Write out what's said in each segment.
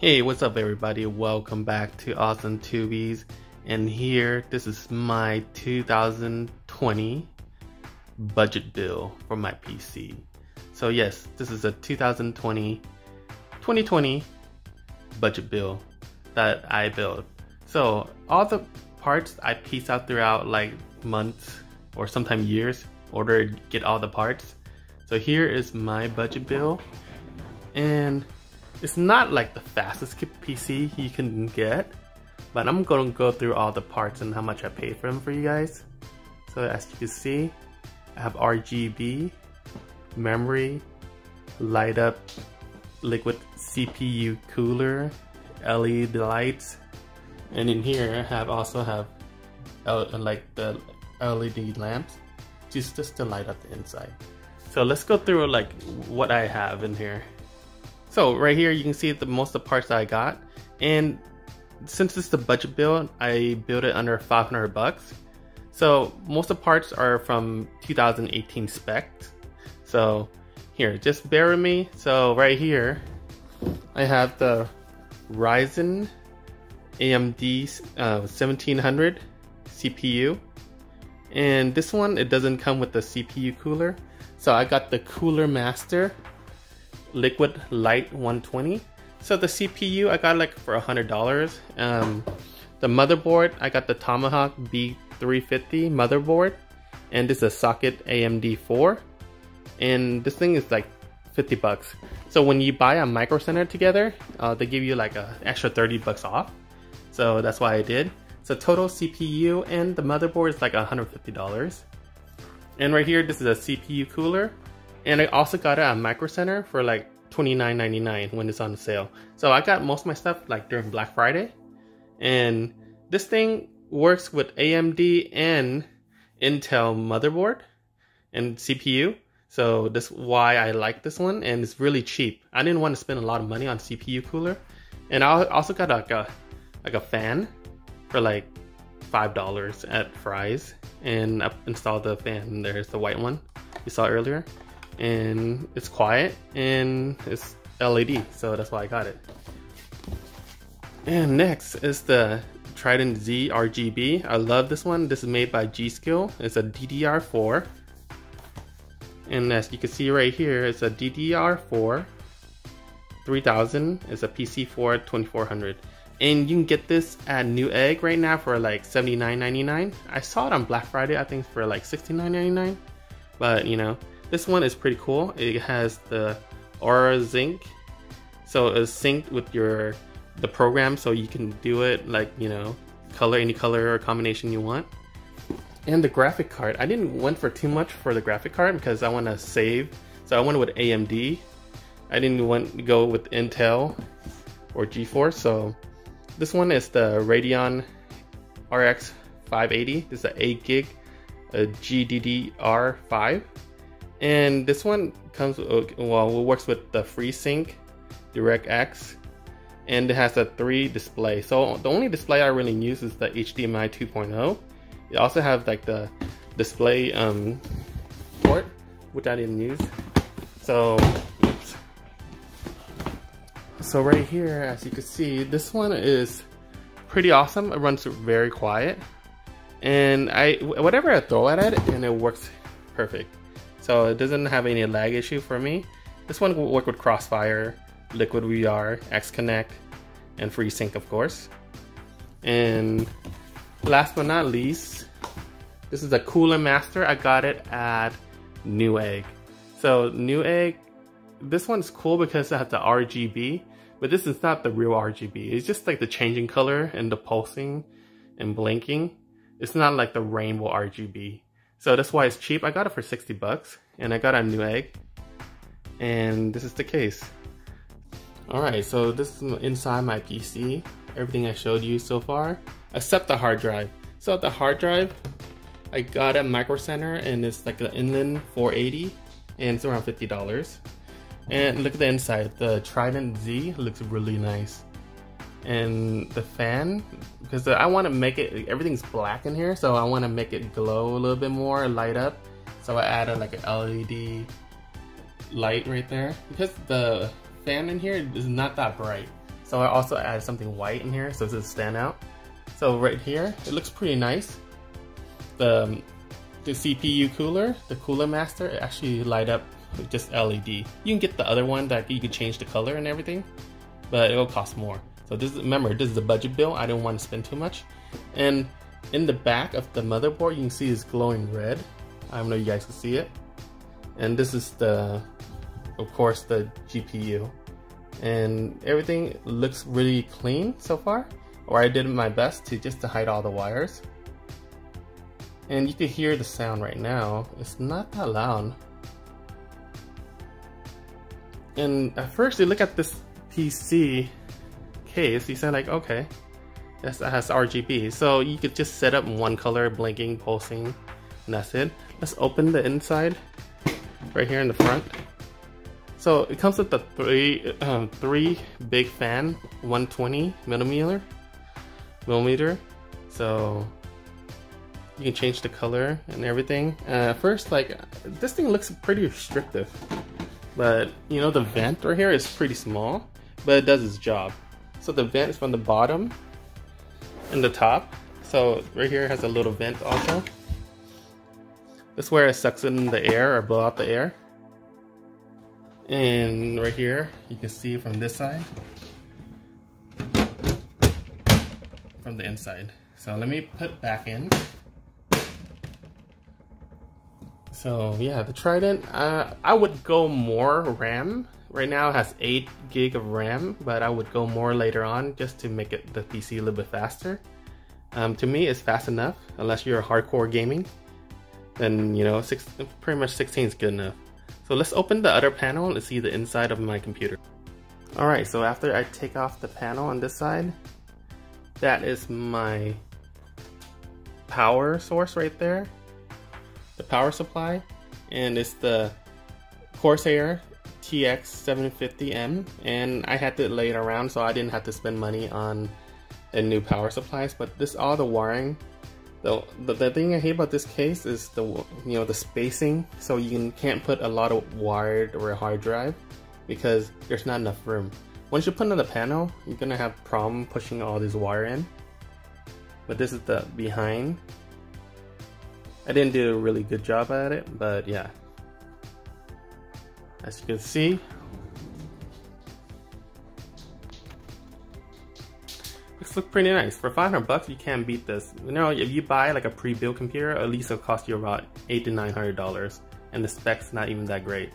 Hey, what's up everybody? Welcome back to AwesomeTuBees. And here, this is my 2020 budget bill for my PC. So yes, this is a 2020 budget bill that I built. So all the parts I piece out throughout like months or sometimes years in order to get all the parts. So here is my budget bill, and it's not like the fastest PC you can get, but I'm going to go through all the parts and how much I paid for them for you guys. So as you can see, I have RGB, memory, light up, liquid CPU cooler, LED lights, and in here I also have like the LED lamps just to light up the inside. So let's go through like what I have in here. So right here you can see most of the parts that I got, and since it's the budget build, I built it under 500 bucks. So most of the parts are from 2018 specs. So here, just bear with me. So right here, I have the Ryzen AMD 1700 CPU, and this one, it doesn't come with the CPU cooler. So I got the Cooler Master Liquid Light 120. So the CPU I got like for $100. The motherboard, I got the Tomahawk B350 motherboard, and this is a socket AMD 4, and this thing is like 50 bucks. So when you buy a Micro Center together, they give you like an extra 30 bucks off. So that's why I did. So total CPU and the motherboard is like $150. And right here, this is a CPU cooler. And I also got it at Micro Center for like $29.99 when it's on sale. So I got most of my stuff like during Black Friday. And this thing works with AMD and Intel motherboard and CPU. So that's why I like this one, and it's really cheap. I didn't want to spend a lot of money on CPU cooler. And I also got like a fan for like $5 at Fry's, and I installed the fan. There's the white one you saw earlier. And it's quiet and it's LED, so that's why I got it. And next is the Trident Z RGB. I love this one. This is made by G-Skill. It's a DDR4, and as you can see right here, it's a DDR4 3000. It's a PC4 2400, and you can get this at Newegg right now for like $79.99. I saw it on Black Friday, I think for like $69.99, but you know, this one is pretty cool. It has the Aura Sync, so it's synced with the program, so you can do it like, you know, any color or combination you want. And the graphic card, I didn't went for too much for the graphic card because I want to save, so I went with AMD. I didn't want to go with Intel or GeForce. So this one is the Radeon RX 580. This is an 8 gig GDDR5. And this one comes, well, it works with the FreeSync DirectX, and it has a 3 display. So the only display I really use is the HDMI 2.0. It also has like the display port, which I didn't use. So, oops. So right here, as you can see, this one is pretty awesome. It runs very quiet, and whatever I throw at it, and it works perfect. So it doesn't have any lag issue for me. This one will work with Crossfire, Liquid VR, XConnect, and FreeSync, of course. And last but not least, this is a Cooler Master. I got it at Newegg. So Newegg, this one's cool because it has the RGB, but this is not the real RGB. It's just like the changing color and the pulsing and blinking. It's not like the rainbow RGB. So that's why it's cheap. I got it for 60 bucks, and I got it at Newegg. And this is the case. Alright, so this is inside my PC. Everything I showed you so far, except the hard drive. So the hard drive, I got at Micro Center, and it's like an Inland 480, and it's around $50. And look at the inside. The Trident Z looks really nice. And the fan, because I want to make it, everything's black in here, so I want to make it glow a little bit more, light up. So I added like an LED light right there, because the fan in here is not that bright. So I also added something white in here so it's a standout. So right here, it looks pretty nice. The CPU cooler, the Cooler Master, it actually light up with just LED. You can get the other one that you can change the color and everything, but it'll cost more. So this is, remember, this is a budget build. I didn't want to spend too much. And in the back of the motherboard, you can see it's glowing red. I don't know if you guys can see it. And this is the, of course, the GPU. And everything looks really clean so far. Or I did my best to hide all the wires. And you can hear the sound right now. It's not that loud. And at first you look at this PC case, you say like, okay, that has RGB. So you could just set up one color, blinking, pulsing, and that's it. Let's open the inside right here in the front. So it comes with the three big fan, 120 millimeter. So you can change the color and everything. First, like, this thing looks pretty restrictive, but you know, the vent right here is pretty small, but it does its job. So the vent is from the bottom and the top. So right here has a little vent also. This is where it sucks in the air or blow out the air. And right here, you can see from this side, from the inside. So let me put back in. So yeah, the Trident, I would go more RAM. Right now it has 8 gig of RAM, but I would go more later on just to make it the PC a little bit faster. To me, it's fast enough, unless you're a hardcore gaming. Then, you know, pretty much 16 is good enough. So let's open the other panel and see the inside of my computer. Alright, so after I take off the panel on this side, that is my power source right there. The power supply, and it's the Corsair TX 750M, and I had to lay it around so I didn't have to spend money on a new power supplies. But this, all the wiring, the thing I hate about this case is the spacing. So you can't put a lot of wired or a hard drive because there's not enough room. Once you put it on the panel, you're gonna have problem pushing all this wire in. But this is the behind. I didn't do a really good job at it, but yeah. As you can see, this looks pretty nice. For 500 bucks, you can't beat this. You know, if you buy like a pre-built computer, at least it'll cost you about $800 to $900, and the specs not even that great.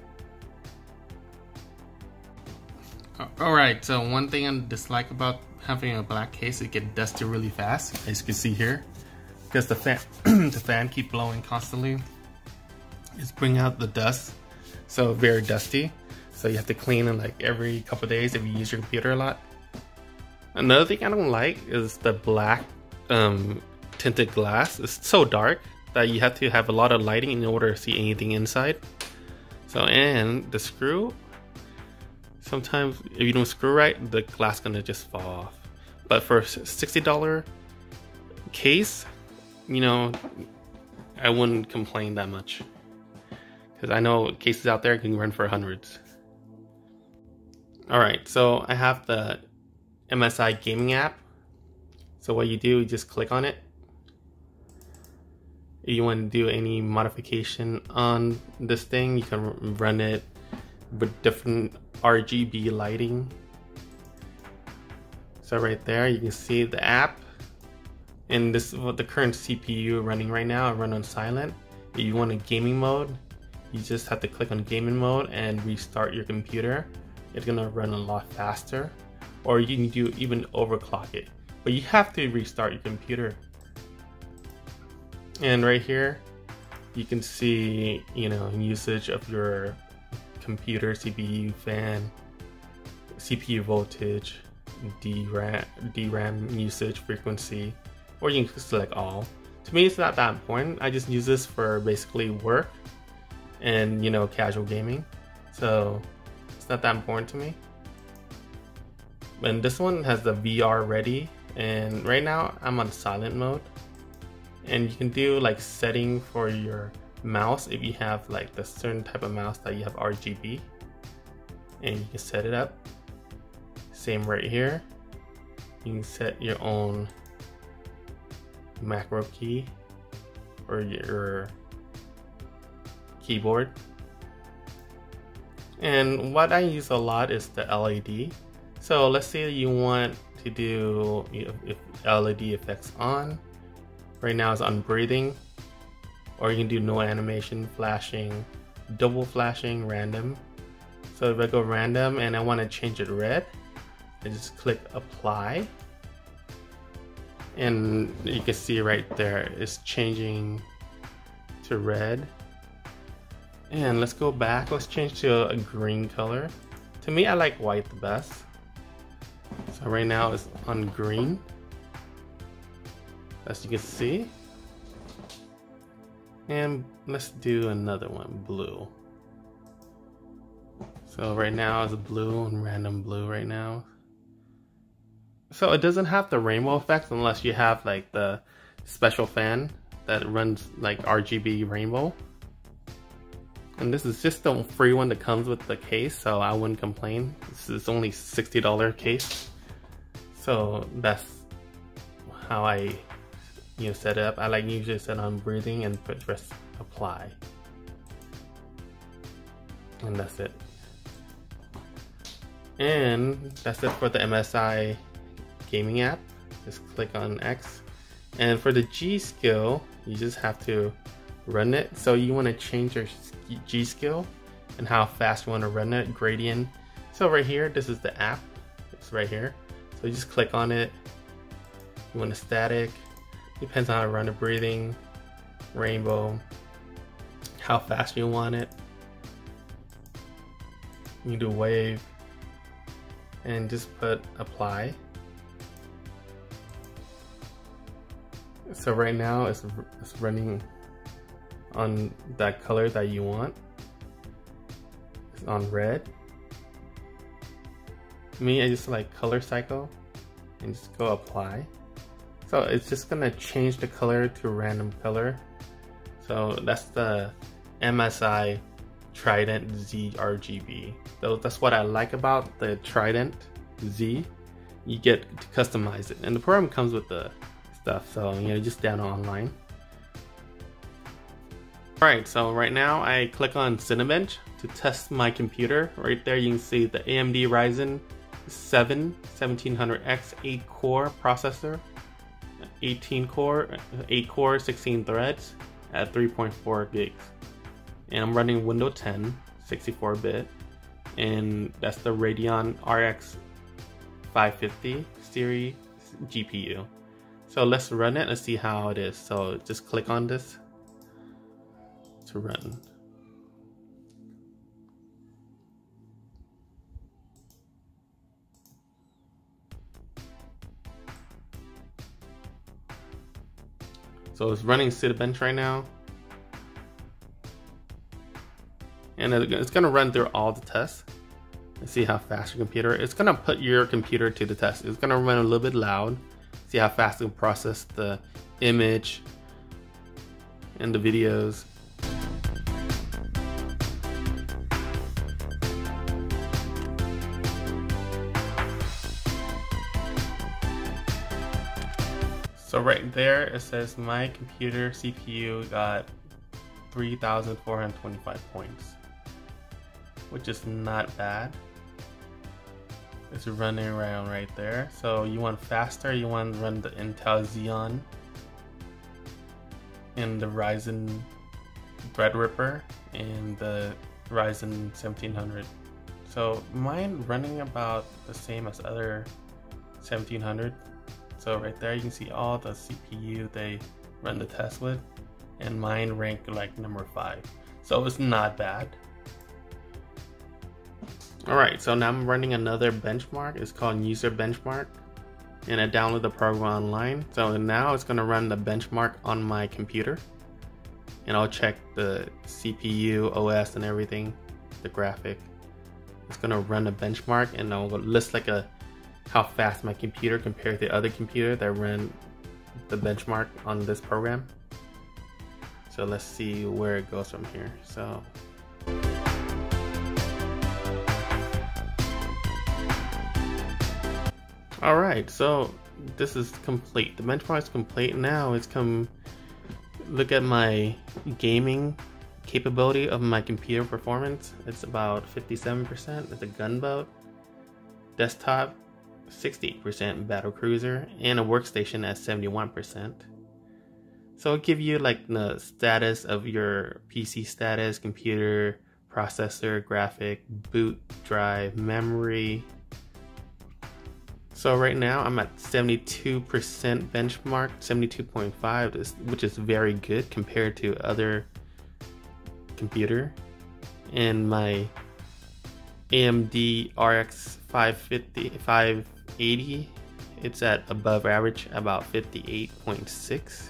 Alright, so one thing I dislike about having a black case, it gets dusty really fast, as you can see here. Because the fan, the fan keep blowing constantly. It's bringing out the dust, so very dusty. So you have to clean it like every couple of days if you use your computer a lot. Another thing I don't like is the black tinted glass. It's so dark that you have to have a lot of lighting in order to see anything inside. So, and the screw, sometimes if you don't screw right, the glass gonna just fall off. But for $60 case, you know, I wouldn't complain that much, because I know cases out there can run for hundreds. Alright, so I have the MSI gaming app. So what you do, you just click on it. If you want to do any modification on this thing, you can run it with different RGB lighting. So right there, you can see the app. And this is what the current CPU running right now. I run on silent. If you want a gaming mode, you just have to click on gaming mode and restart your computer. It's gonna run a lot faster. Or you can do even overclock it, but you have to restart your computer. And right here, you can see, you know, usage of your computer, CPU, fan, CPU voltage, DRAM usage, frequency. Or you can select all. To me, it's not that important. I just use this for basically work and, you know, casual gaming. So it's not that important to me. And this one has the VR ready, and right now I'm on silent mode. And you can do like setting for your mouse if you have like the certain type of mouse that you have RGB, and you can set it up. same right here. You can set your own macro key or your keyboard. And what I use a lot is the LED. So let's say you want to do if LED effects on. Right now it's on breathing, or you can do no animation, flashing, double flashing, random. So if I go random and I want to change it red, I just click apply, and you can see right there it's changing to red. And let's go back, let's change to a green color. To me, I like white the best. So right now it's on green, as you can see. And let's do another one, blue. So right now it's blue and random blue right now. So it doesn't have the rainbow effect unless you have like the special fan that runs like RGB rainbow. And this is just the free one that comes with the case, so I wouldn't complain. This is only $60 case. So that's how I set it up. I like usually set on breathing and press apply. And that's it. And that's it for the MSI gaming app. Just click on X. And for the G skill, you just have to run it. So you want to change your G skill and how fast you want to run it, gradient. So right here, this is the app. It's right here. So you just click on it. You want a static. Depends on how to run the breathing, rainbow, how fast you want it. You can do wave and just put apply. So right now it's running on that color that you want. It's on red. Me, I just like color cycle and just go apply. So it's just gonna change the color to a random color. So that's the MSI Trident Z RGB. So that's what I like about the Trident Z. You get to customize it, and the program comes with the stuff. So just down online. Alright, so right now I click on CINEBENCH to test my computer. Right there you can see the AMD Ryzen 7 1700X 8-core processor, 8 core, 16 threads at 3.4 gigs. And I'm running Windows 10, 64-bit, and that's the Radeon RX 550 series GPU. So let's run it and see how it is. So just click on this to run. So it's running CINEBENCH right now. And it's gonna run through all the tests and see how fast your computer is. It's gonna put your computer to the test. It's gonna run a little bit loud, see how fast it can process the image and the videos. So right there it says my computer CPU got 3,425 points, which is not bad. It's running around right there. So you want faster, you want to run the Intel Xeon and the Ryzen Threadripper and the Ryzen 1700. So mine running about the same as other 1700. So right there you can see all the CPU they run the test with, and mine ranked like number 5. So it's not bad. Alright, so now I'm running another benchmark. It's called User Benchmark, and I downloaded the program online. So now it's going to run the benchmark on my computer, and I'll check the CPU, OS, and everything, the graphic. It's going to run a benchmark, and I'll list like how fast my computer compared to the other computer that ran the benchmark on this program. So let's see where it goes from here. So Alright, so this is complete. The benchmark is complete. Now it's come look at my gaming capability of my computer performance. It's about 57%. It's a gunboat. Desktop 68%, battle cruiser, and a workstation at 71%. So it'll give you like the status of your PC status, computer, processor, graphic, boot drive, memory. So right now I'm at 72% benchmark, 72.5, which is very good compared to other computer. And my AMD RX 580, it's at above average, about 58.6,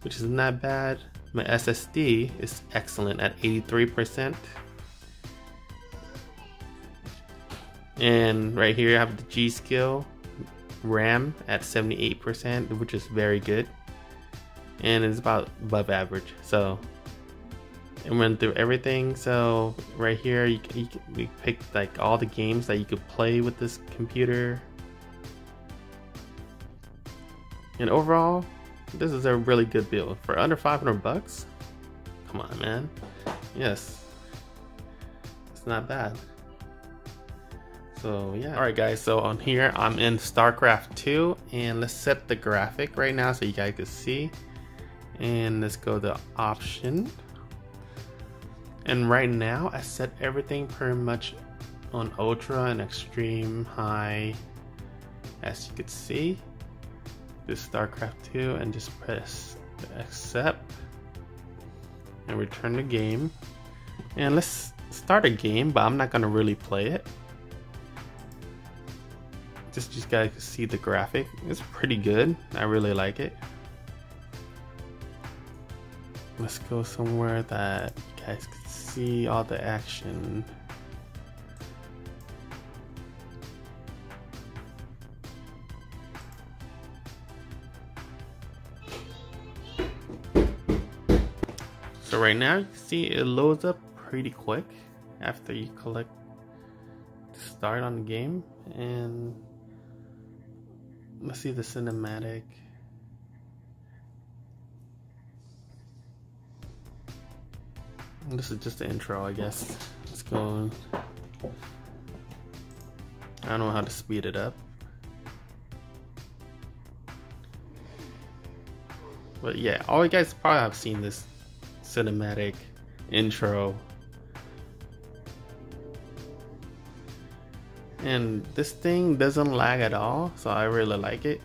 which is not bad. My SSD is excellent at 83%. And right here I have the G-Skill RAM at 78%, which is very good. And it's about above average. So it went through everything. So right here we picked like all the games that you could play with this computer. And overall, this is a really good build for under 500 bucks. Come on, man. Yes, it's not bad. So yeah. Alright guys, so on here I'm in StarCraft 2, and let's set the graphic right now so you guys can see. And let's go to option. And right now I set everything pretty much on ultra and extreme high, as you can see. This StarCraft 2, and just press accept and return the game. And let's start a game, but I'm not gonna really play it. Just you guys can see the graphic. It's pretty good. I really like it. Let's go somewhere that you guys can see all the action. So right now you can see it loads up pretty quick after you click start on the game. And let's see the cinematic. This is just the intro, I guess. Let's go. I don't know how to speed it up. But yeah, all you guys probably have seen this cinematic intro. And this thing doesn't lag at all, so I really like it.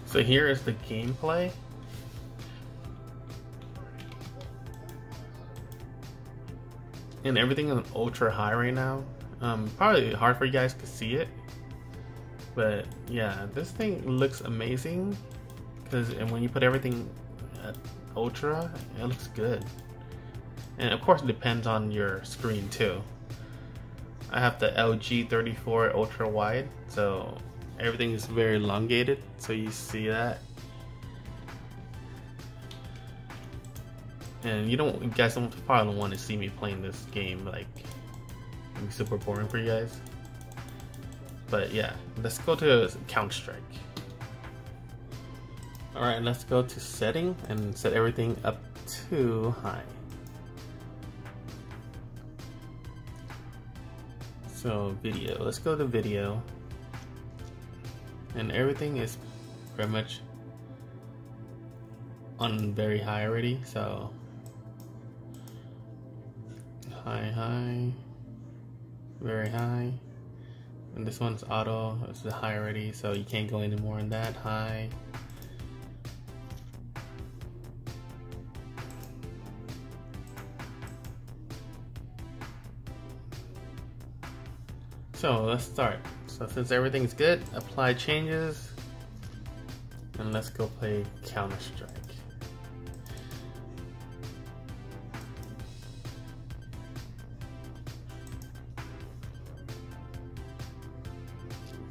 So here is the gameplay. And everything is ultra high right now. Probably hard for you guys to see it. But yeah, this thing looks amazing. And when you put everything at ultra, it looks good. And of course it depends on your screen too. I have the LG 34 ultra wide, so everything is very elongated, so you see that. And you guys probably don't want to see me playing this game, like it'd be super boring for you guys. But yeah, let's go to Counter-Strike. Alright, let's go to setting and set everything up to high. So video, let's go to video. And everything is pretty much on very high already, so high, very high. And this one's auto, it's high already, so you can't go any more in that. High. So let's start. So since everything's good, apply changes, and let's go play Counter-Strike.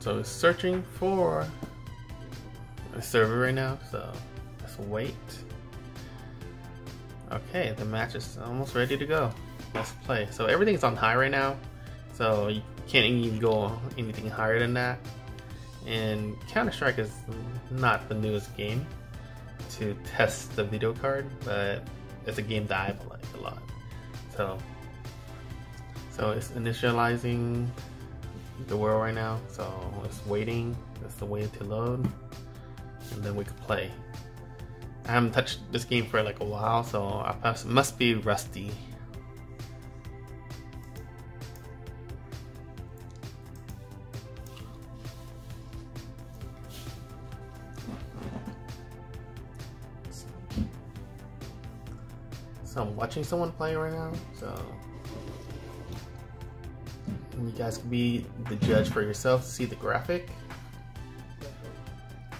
So it's searching for a server right now, so let's wait. Okay, the match is almost ready to go. Let's play. So everything's on high right now, so you can't even go anything higher than that. And Counter-Strike is not the newest game to test the video card, but it's a game that I like a lot. So it's initializing the world right now, so it's waiting. That's the way to load, and then we can play. I haven't touched this game for like a while, so I must be rusty. So I'm watching someone play right now, so you guys can be the judge for yourself to see the graphic.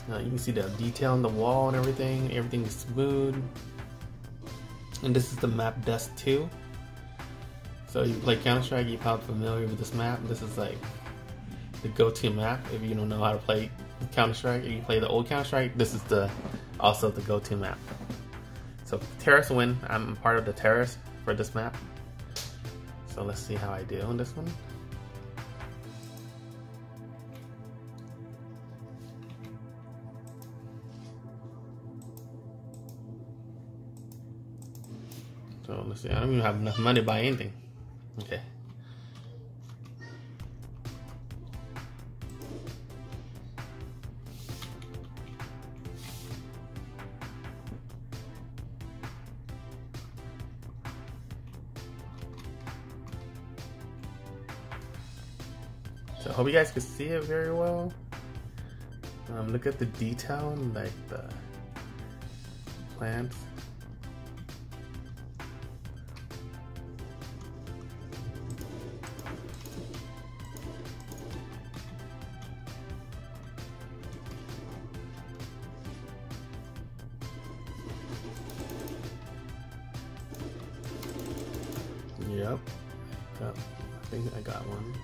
You can see the detail on the wall and everything. Everything is smooth. And this is the map Dust 2. So you play Counter-Strike, you're probably familiar with this map. This is like the go-to map if you don't know how to play Counter-Strike. If you play the old Counter-Strike, this is also the go-to map. So terrorists win. I'm part of the terrorists for this map. So let's see how I do on this one. So let's see, I don't even have enough money to buy anything. Okay. So I hope you guys can see it very well. Look at the detail, like the plants. Yep, I think I got one.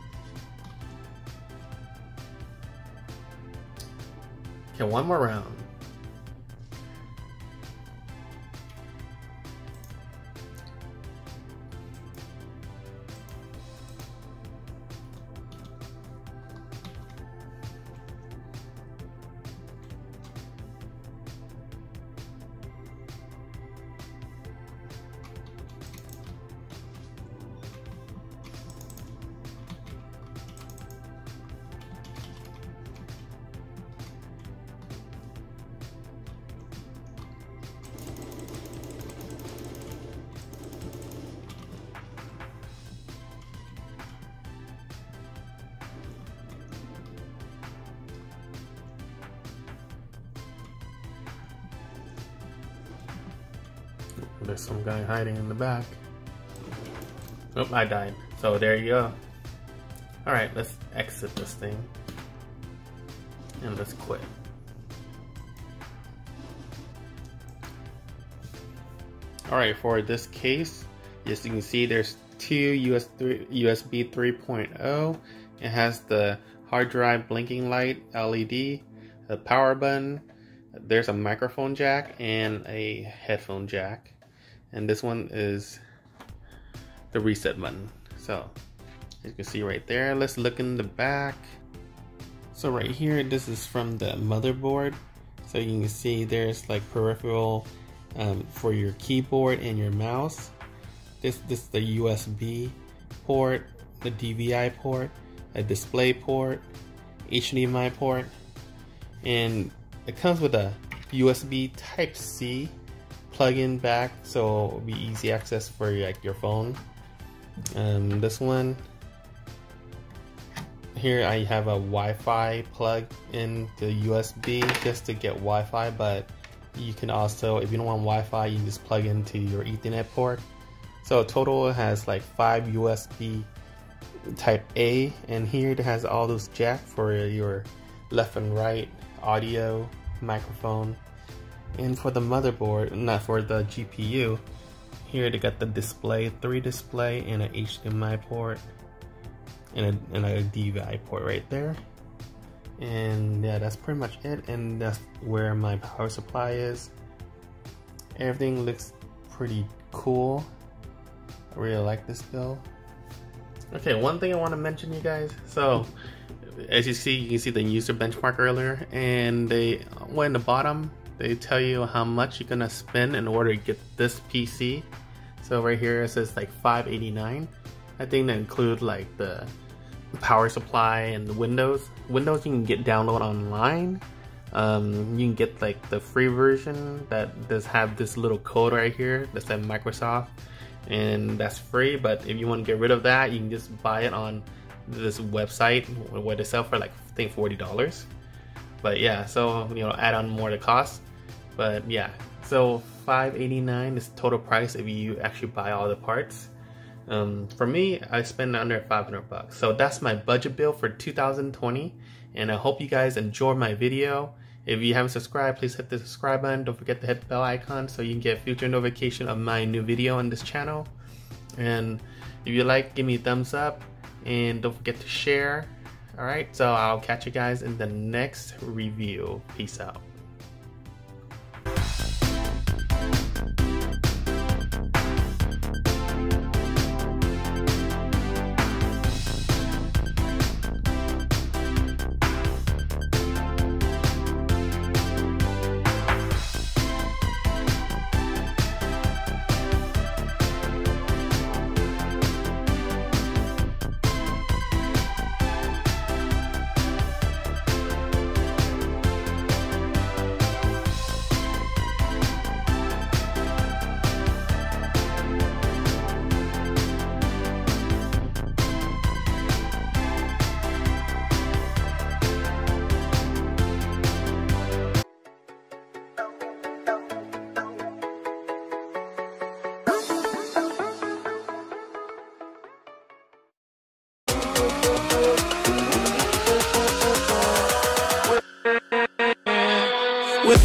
Okay, one more round. There's some guy hiding in the back. Oh, I died. So there you go. Alright, let's exit this thing. And let's quit. Alright, for this case, as you can see, there's two USB 3.0. It has the hard drive blinking light LED, a power button, there's a microphone jack, and a headphone jack. And this one is the reset button. So as you can see right there, let's look in the back. So right here, this is from the motherboard. So you can see there's like peripheral for your keyboard and your mouse. This is the USB port, the DVI port, a display port, HDMI port, and it comes with a USB Type-C plug-in back, so it'll be easy access for your phone. This one here, I have a Wi-Fi plug in the USB just to get Wi-Fi, but you can also, if you don't want Wi-Fi, you can just plug into your Ethernet port. So total it has like 5 USB type A, and here it has all those jack for your left and right audio, microphone. And for the motherboard, not for the GPU, here they got the display, 3 display and an HDMI port and a DVI port right there. And yeah, that's pretty much it, and that's where my power supply is. Everything looks pretty cool. I really like this build. Okay, one thing I want to mention, you guys. So as you can see the user benchmark earlier, and they way in the bottom they tell you how much you're gonna spend in order to get this PC. So right here it says like $589. I think that include like the power supply and the Windows. Windows you can get download online. You can get like the free version that does have this little code right here that says Microsoft, and that's free. But if you want to get rid of that, you can just buy it on this website where they sell for like I think $40. But yeah, so you know, add on more to cost. But yeah, so $589 is total price if you actually buy all the parts. For me, I spend under $500. So that's my budget bill for 2020, and I hope you guys enjoy my video. If you haven't subscribed, please hit the subscribe button. Don't forget to hit the bell icon so you can get future notification of my new video on this channel. And if you like, give me a thumbs up, and don't forget to share. Alright, so I'll catch you guys in the next review. Peace out. With